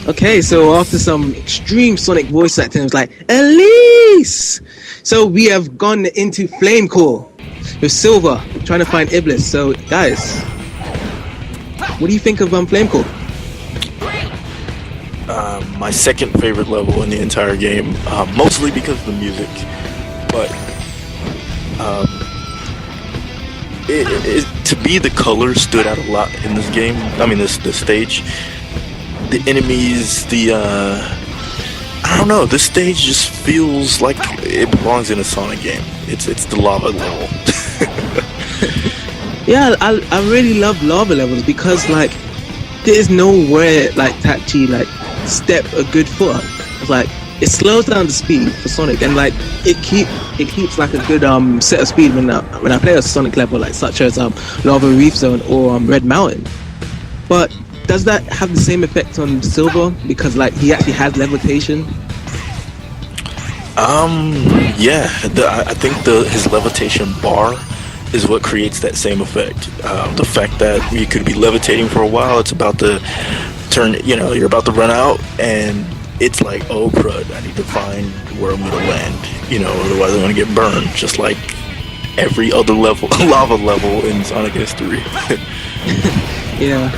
Okay, so after some extreme Sonic voice acting, it was like, Elise! So we have gone into Flame Core with Silver trying to find Iblis. So, guys, what do you think of Flame Core? My second favorite level in the entire game, mostly because of the music, but to me the colors stood out a lot in this game. I mean, this stage, the enemies, I don't know. This stage just feels like it belongs in a Sonic game. It's the lava level. Yeah, I really love lava levels because like there is nowhere like to actually like step a good foot. It's like it slows down the speed for Sonic, and like it keeps like a good set of speed when I play a Sonic level, like such as Lava Reef Zone or Red Mountain. But does that have the same effect on Silver because like he actually has levitation? Yeah, I think his levitation bar is what creates that same effect. The fact that you could be levitating for a while, it's about to turn, you're about to run out, and it's like, oh crud, I need to find where I'm gonna land, otherwise I'm gonna get burned, just like every other level, lava level in Sonic history. Yeah.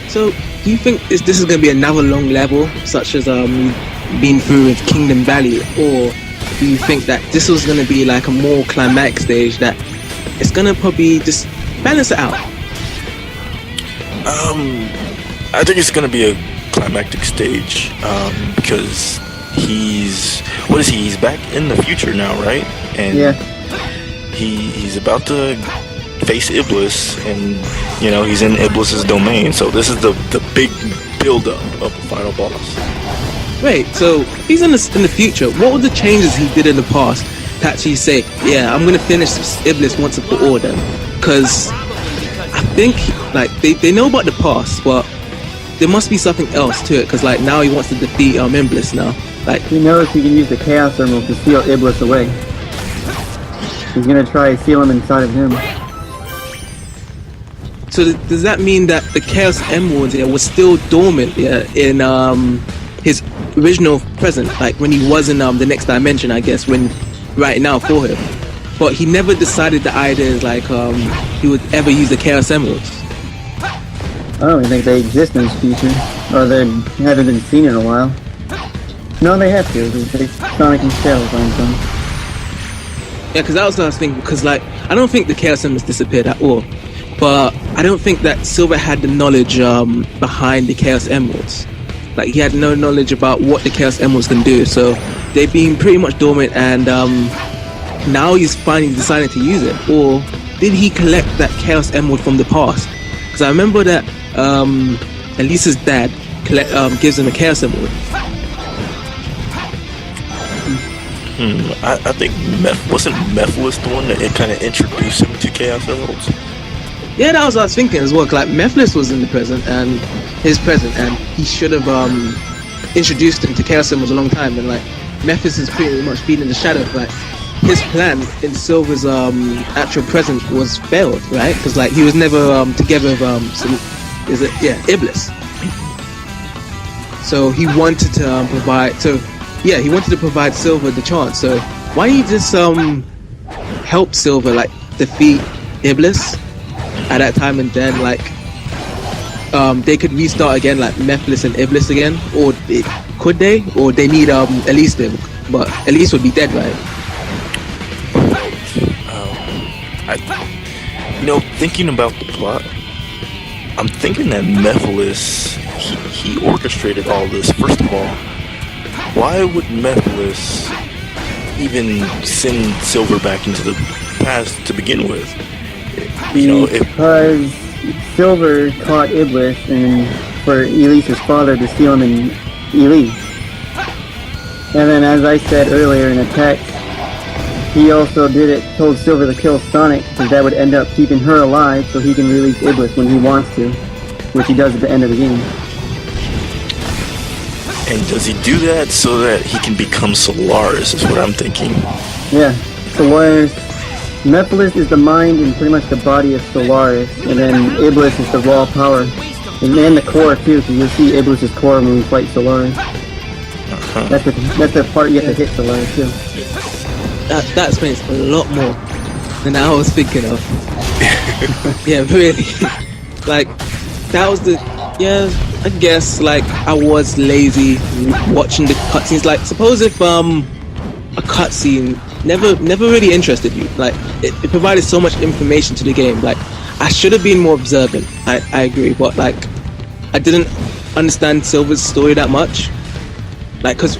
So, do you think this is gonna be another long level, such as been through with Kingdom Valley, or do you think that this was gonna be like a more climatic stage that it's gonna probably just balance it out? I think it's gonna be a climactic stage, because he's back in the future now, right? And yeah, he's about to face Iblis, and he's in Iblis's domain. So this is the big build-up of the final boss. Wait, so he's in the future. What were the changes he did in the past to actually say, yeah, I'm gonna finish Iblis once and for all then? Because I think like they know about the past, but there must be something else to it. Because like now he wants to defeat Iblis now. Like he knows he can use the Chaos Emerald to seal Iblis away. He's gonna try to seal him inside of him. So does that mean that the Chaos Emerald was still dormant in his original present, like when he was in the next dimension, I guess, when right now for him, but he never decided the idea is like he would ever use the Chaos Emeralds? I don't even think they exist in this future, or they haven't been seen in a while. No, they have to. Sonic and Shadow find some. Yeah, because that was what I was thinking. Because like I don't think the Chaos Emeralds disappeared at all, but I don't think that Silver had the knowledge behind the Chaos Emeralds. Like he had no knowledge about what the Chaos Emeralds can do, so they've been pretty much dormant, and now he's finally deciding to use it. Or did he collect that Chaos Emerald from the past? Because I remember that Elisa's dad gives him a Chaos Emerald. I think wasn't Mephiles the one that kind of introduced him to Chaos Emeralds? Yeah, that was what I was thinking as well. Like Mephiles was in the present, and he should have introduced him to Chaos Emeralds a long time. And like Mephiles is pretty much been in the shadow. Like his plan in Silver's actual present was failed, right? Because like he was never together with Iblis. So he wanted to provide Silver the chance. So why he just help Silver like defeat Iblis at that time, and then like they could restart again, like Mephiles and Iblis again, or could they? Or they need Elise there, but Elise would be dead, right? Thinking about the plot, I'm thinking that Mephiles he orchestrated all this. First of all, why would Mephiles even send Silver back into the past to begin with? Because Silver caught Iblis and for Elise's father to seal him in Elise. And then, as I said earlier in a text, he also told Silver to kill Sonic because that would end up keeping her alive so he can release Iblis when he wants to, which he does at the end of the game. And does he do that so that he can become Solaris, is what I'm thinking. Yeah, Solaris. Mephiles is the mind and pretty much the body of Solaris, and then Iblis is the raw power. And then the core too, because you'll see Iblis' core when we fight Solaris. That's the part you have to hit Solaris too. That explains a lot more than I was thinking of. Yeah, really. Like, that was the... Yeah, I guess, like, I was lazy watching the cutscenes. Like, suppose if, a cutscene never really interested you. Like, it provided so much information to the game. Like, I should have been more observant. I agree, but, like, I didn't understand Silver's story that much. Like, because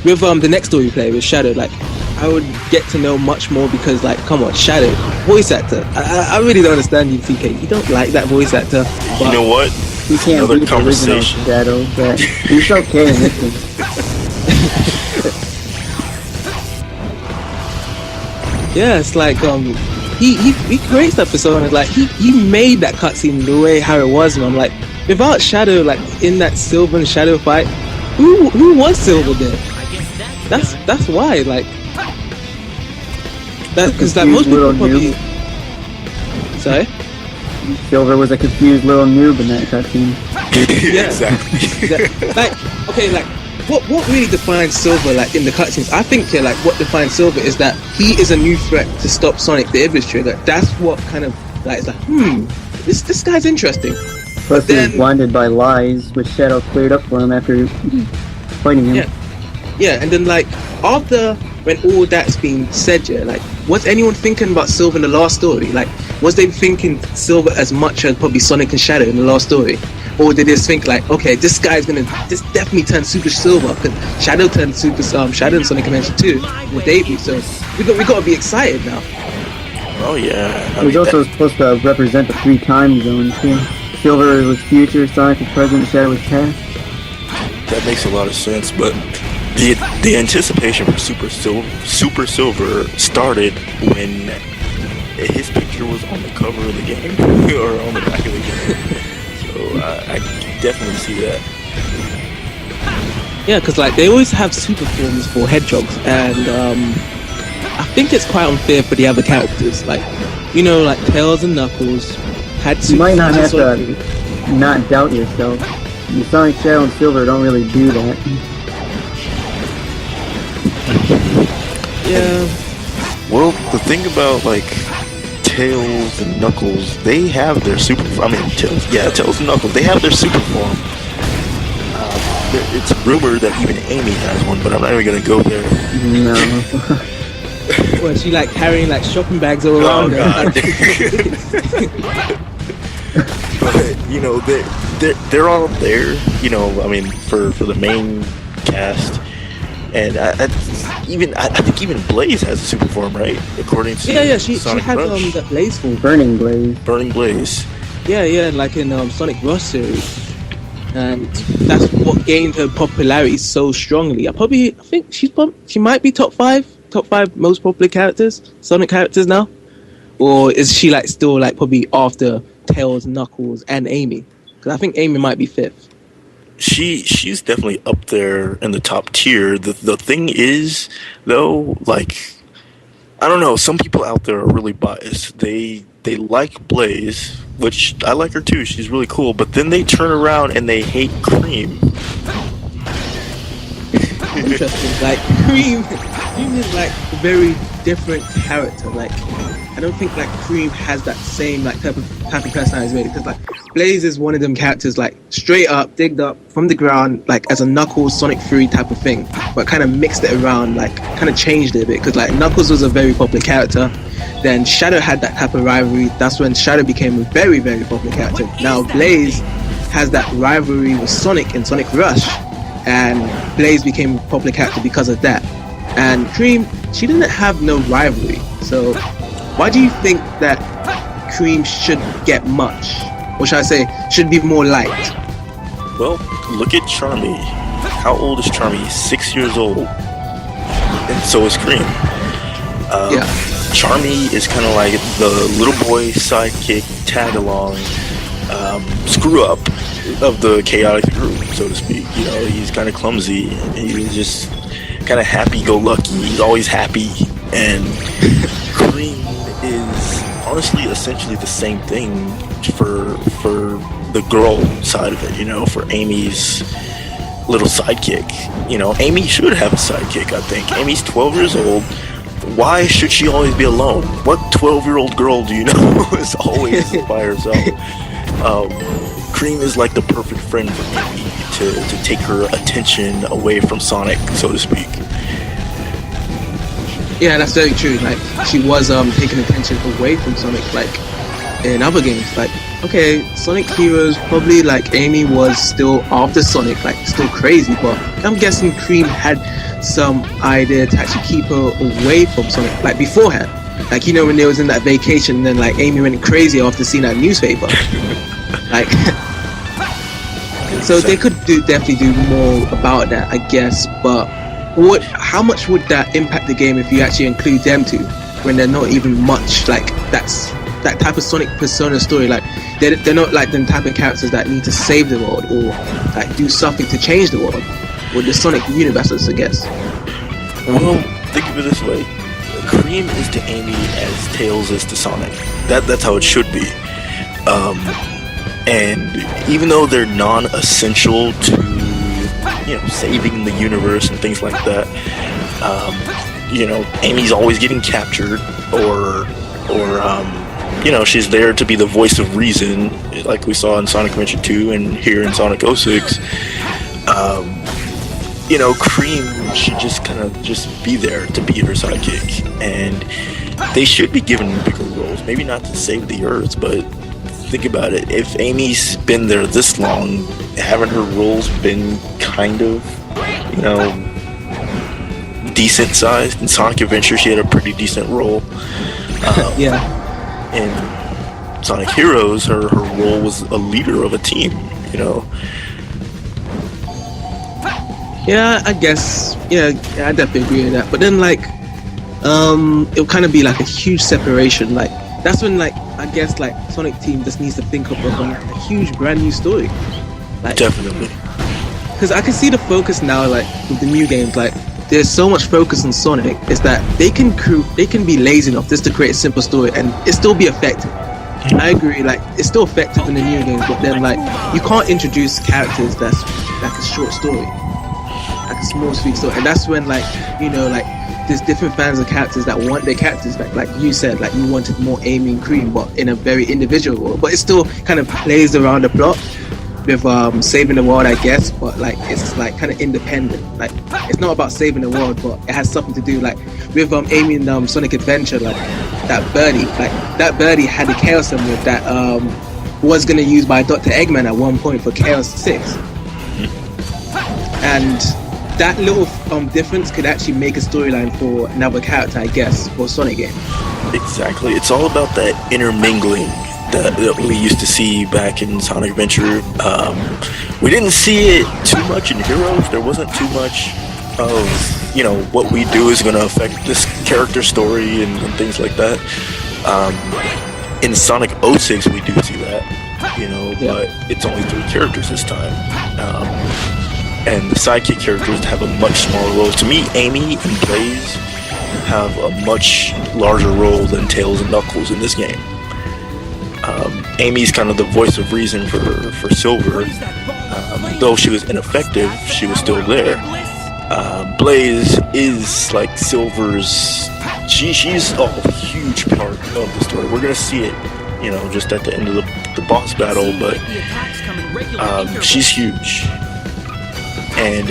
with the next story we play with Shadow, like, I would get to know much more because, like, come on, Shadow, voice actor. I really don't understand you, TK. You don't like that voice actor. You know what? You can't beat the original Shadow, but he's okay in this one. Yeah, it's like, he creates that persona. Like, he made that cutscene the way how it was, and I'm like, without Shadow, like, in that Silver and Shadow fight, who was Silver there? That's why, like, that, because like most people probably... Sorry? Silver was a confused little noob in that cutscene. Yeah, exactly. Like, okay, like, what really defines Silver, like, in the cutscenes? I think, yeah, like, what defines Silver is that he is a new threat to stop Sonic the Iblis trigger. That's what kind of, like, it's like, this guy's interesting. Plus, he was blinded by lies, which Shadow cleared up for him after fighting him. Yeah, and then, like, after, when all that's been said, yeah, like, was anyone thinking about Silver in the last story? Like, was they thinking Silver as much as probably Sonic and Shadow in the last story? Or did they just think, like, okay, this guy's gonna just definitely turn Super Silver, because Shadow turned Super Shadow and Sonic Adventure 2 in the debut, so we gotta be excited now. Oh, yeah. He was also supposed to represent the 3 time zones, too. Silver was future, Sonic was present, Shadow was past. That makes a lot of sense, but the anticipation for Super Silver started when his picture was on the cover of the game, or on the back of the game. So I definitely see that. Yeah, because like they always have super forms for hedgehogs, and I think it's quite unfair for the other characters. Like, you know, like Tails and Knuckles had super. You might not have to not doubt yourself. Sonic, Shadow, and Silver don't really do that. Yeah. Well, the thing about like Tails and Knuckles, they have their super. I mean, Tails and Knuckles, they have their super form. It's rumored that even Amy has one, but I'm not even gonna go there. No. Well, she like carrying like shopping bags all around her. But you know, they're all there. You know, I mean, for the main cast. And I think even Blaze has a super form, right? According to she Sonic has Rush. that Blaze form. Burning Blaze. Burning Blaze. Yeah, like in Sonic Rush series, and that's what gained her popularity so strongly. I think she might be top five most popular characters, Sonic characters now, or is she like still like probably after Tails, Knuckles, and Amy? Because I think Amy might be 5th. She's definitely up there in the top tier. The thing is, though, like, I don't know, some people out there are really biased. They like Blaze, which I like her too. She's really cool, but then they turn around and they hate Cream. Interesting. Like Cream is like a very different character. Like, I don't think like Cream has that same like type of personality really, because like Blaze is one of them characters like straight up, digged up from the ground, like as a Knuckles Sonic 3 type of thing, but kind of mixed it around, like kind of changed it a bit, because like Knuckles was a very popular character, then Shadow had that type of rivalry. That's when Shadow became a very, very popular character. Now Blaze has that rivalry with Sonic in Sonic Rush, and Blaze became a popular character because of that. And Cream, she didn't have no rivalry, so why do you think that Cream should get much? Or should I say, should be more liked? Well, look at Charmy. How old is Charmy? He's 6 years old. And so is Cream. Charmy is kind of like the little boy sidekick, tag-along, screw-up of the chaotic group, so to speak. You know, he's kind of clumsy. He's just kind of happy-go-lucky. He's always happy. And Cream is honestly essentially the same thing for the girl side of it, you know, for Amy's little sidekick. You know, Amy should have a sidekick, I think. Amy's 12 years old. Why should she always be alone? What 12-year-old girl do you know is always by herself? Cream is like the perfect friend for Amy to take her attention away from Sonic, so to speak. Yeah, that's very true. Like, she was taking attention away from Sonic, like in other games. Like, okay, Sonic Heroes, probably like Amy was still after Sonic, like still crazy, but I'm guessing Cream had some idea to actually keep her away from Sonic, like beforehand. Like, you know, when they was in that vacation, then like Amy went crazy after seeing that newspaper. Like, so they could definitely do more about that, I guess. But how much would that impact the game if you actually include them two, when they're not even much like that type of Sonic persona story? Like, they're not like the type of characters that need to save the world or like do something to change the world, or the Sonic universes, I guess. Well, think of it this way: Cream is to Amy as Tails is to Sonic. That's how it should be. And even though they're non-essential to, you know, saving the universe and things like that, you know, Amy's always getting captured, or you know, she's there to be the voice of reason, like we saw in Sonic Adventure 2 and here in Sonic 06. You know, Cream should just kind of just be there to be her sidekick, and they should be given bigger roles. Maybe not to save the Earth, but think about it. If Amy's been there this long, haven't her roles been kind of, you know, decent sized? In Sonic Adventure, she had a pretty decent role. Yeah. In Sonic Heroes, her role was a leader of a team, you know. Yeah, I guess. Yeah, I definitely agree with that. But then, like, it'll kind of be like a huge separation. Like, that's when, like, I guess, like, Sonic Team just needs to think of a huge brand new story. Like, definitely. Because I can see the focus now, like, with the new games. Like, there's so much focus on Sonic, is that they can be lazy enough just to create a simple story and it still be effective. I agree, like, it's still effective in the new games, but then, like, you can't introduce characters that's like a short story, like a small sweet story. And that's when, like, you know, like, there's different fans of characters that want their characters back. Like you said, like, you wanted more Amy and Cream, but in a very individual role. But it still kind of plays around the plot with saving the world, I guess. But like, it's like kind of independent. Like, it's not about saving the world, but it has something to do, like, with Amy and Sonic Adventure. Like, that birdie had the Chaos Emerald that was gonna use by Dr. Eggman at one point for Chaos 6, and that little difference could actually make a storyline for another character, I guess, for a Sonic game. Exactly. It's all about that intermingling that we used to see back in Sonic Adventure. We didn't see it too much in Heroes. There wasn't too much of, you know, what we do is going to affect this character story and things like that. In Sonic 06, we do see that, you know, yeah. But it's only 3 characters this time. And the sidekick characters have a much smaller role. To me, Amy and Blaze have a much larger role than Tails and Knuckles in this game. Amy's kind of the voice of reason for Silver. Though she was ineffective, she was still there. Blaze is like Silver's... She's a huge part of the story. We're gonna see it, you know, just at the end of the boss battle, but she's huge. And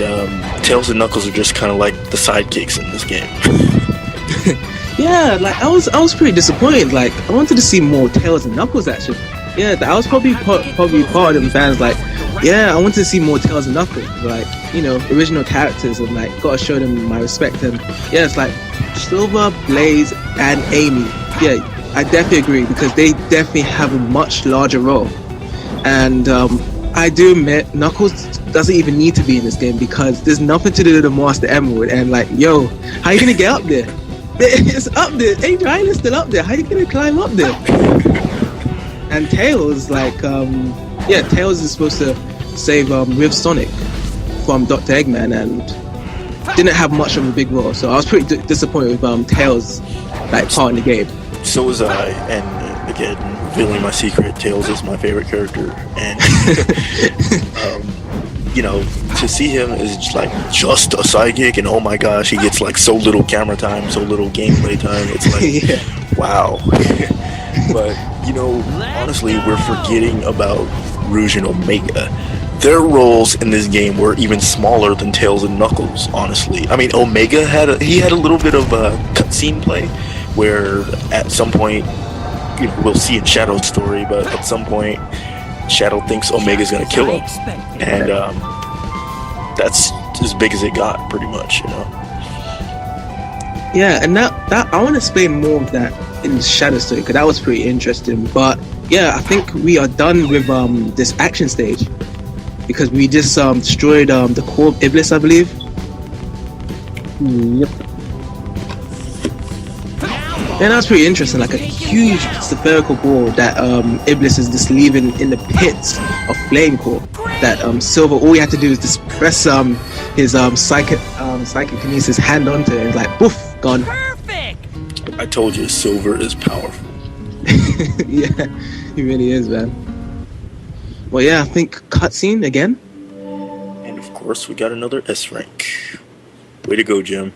Tails and Knuckles are just kind of like the sidekicks in this game. Yeah, like, I was pretty disappointed. Like, I wanted to see more Tails and Knuckles actually. Yeah, I was probably part of them fans. Like, yeah, I wanted to see more Tails and Knuckles. Like, you know, original characters, and like, gotta show them my respect. And yeah, it's like Silver, Blaze, and Amy. Yeah, I definitely agree, because they definitely have a much larger role. And I do admit, Knuckles doesn't even need to be in this game, because there's nothing to do with the Master Emerald. And like, yo, how you gonna get up there? It's up there. Angel Island's still up there. How you gonna climb up there? And Tails, like, Tails is supposed to save with Sonic from Dr. Eggman, and didn't have much of a big role. So I was pretty disappointed with Tails, like, part in the game. So was I, and again, revealing my secret, Tails is my favorite character, and you know, to see him is just a psychic, and oh my gosh, he gets like so little camera time, so little gameplay time. It's like, wow. But you know, honestly, we're forgetting about Rouge and Omega. Their roles in this game were even smaller than Tails and Knuckles, honestly. I mean, Omega had a little bit of a cutscene play, where at some point, you know, we'll see in Shadow's story, but at some point, Shadow thinks Omega's gonna kill him, and that's as big as it got, pretty much, you know. Yeah, and that I want to explain more of that in Shadow's story, because that was pretty interesting. But yeah, I think we are done with this action stage, because we just destroyed the core of Iblis, I believe. Yep. And that's pretty interesting, like a huge spherical ball that Iblis is just leaving in the pits of Flame Core. That Silver, all he had to do is just press his psychic kinesis hand onto it, and it's like, poof, gone. Perfect! I told you, Silver is powerful. Yeah, he really is, man. Well, yeah, I think cutscene again. And of course, we got another S rank. Way to go, Jim.